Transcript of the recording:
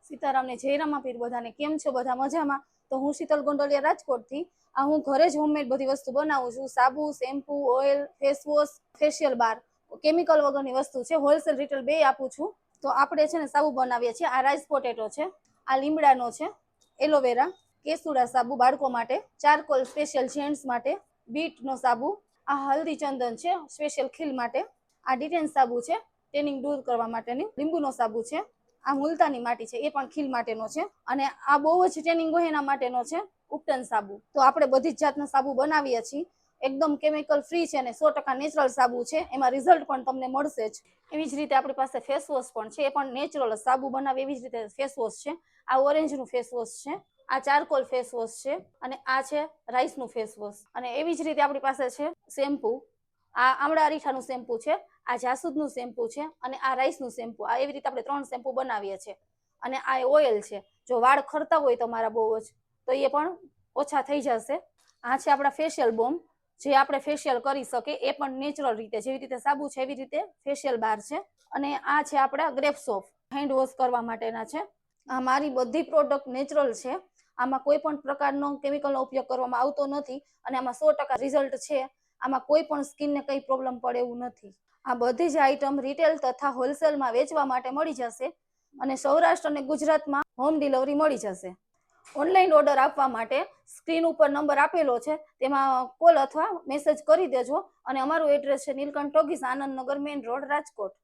સીતારામને જય રામાપીર બધાને કેમ છો? બધા મજામાં? તો હું શીતલ ગોંડલિયા રાજકોટથી. હું ઘરે જ હોમમેડ બધી વસ્તુ બનાવું છું. સાબુ, shampoo, oil, face wash, facial bar, chemical વગરની વસ્તુ છે. હોલસેલ રિટેલ બે આપું છું. તો આપણે છે ને સાબુ બનાવીએ છીએ. આ રાઈસ પોટેટો છે, આ લીમડાનો છે, એલોવેરા, કેસુડા સાબુ બાળકો માટે, ચારકોલ સ્પેશિયલ જેન્ટ્સ માટે, બીટનો સાબુ, આ હલ્દી ચંદન છે સ્પેશિયલ ખીલ માટે, આ ડિટેન સાબુ છે ટેનિંગ દૂર કરવા માટેની, લીંબુનો સાબુ છે, આ મુલતાની માટી છે એ પણ ખીલ માટેનો છે, અને આ બહુ જ ટેનિંગ હોય એના માટેનો છે ઉપટન સાબુ. તો આપણે બધી જ જાતના સાબુ બનાવીએ છીએ. એકદમ કેમિકલ ફ્રી છે અને 100% નેચરલ સાબુ છે. એમાં રિઝલ્ટ પણ તમને મળશે જ. એવી જ રીતે આપણી પાસે ફેસ વોશ પણ છે, એ પણ નેચરલ સાબુ બનાવે એવી જ રીતે ફેસ વોશ છે. આ ઓરેન્જનું ફેસ વોશ છે, આ ચારકોલ ફેસ વોશ છે, અને આ છે રાઈસનું ફેસ વોશ. અને એવી જ રીતે આપણી પાસે છે શેમ્પુ. આ આમળા અરીઠાનું શેમ્પુ છે, આ જાસૂદનું શેમ્પુ છે, અને આ રાઈસનું શેમ્પુ. આ એવી રીતે આપણે 3 શેમ્પુ બનાવીએ છીએ. અને આ ઓઇલ છે. જો વાળ ખરતા હોય તમારા બહુ જ, તો એ પણ ઓછા થઈ જશે. આ છે આપણા ફેશિયલ બોમ્બ, જે આપણે ફેશિયલ કરી શકીએ, એ પણ નેચરલ રીતે. જેવી રીતે સાબુ છે એવી રીતે ફેશિયલ બાર છે. અને આ છે આપણા ગ્રેપ સોપ, હેન્ડ વોશ કરવા માટેના છે. આ મારી બધી પ્રોડક્ટ નેચરલ છે. આમાં કોઈ પણ પ્રકારનો કેમિકલનો ઉપયોગ કરવામાં આવતો નથી, અને આમાં 100% રિઝલ્ટ છે. આમાં કોઈ પણ સ્કિનને કંઈ પ્રોબ્લેમ પડે એવું નથી. આ બધી જ આઈટમ રિટેલ તથા હોલસેલમાં વેચવા માટે મળી જશે, અને સૌરાષ્ટ્ર અને ગુજરાતમાં હોમ ડિલિવરી મળી જશે. ઓનલાઈન ઓર્ડર આપવા માટે સ્ક્રીન ઉપર નંબર આપેલો છે, તેમાં કોલ અથવા મેસેજ કરી દેજો. અને અમારું એડ્રેસ છે Neelkanth talkies, Anandnagar main road, Rajkot.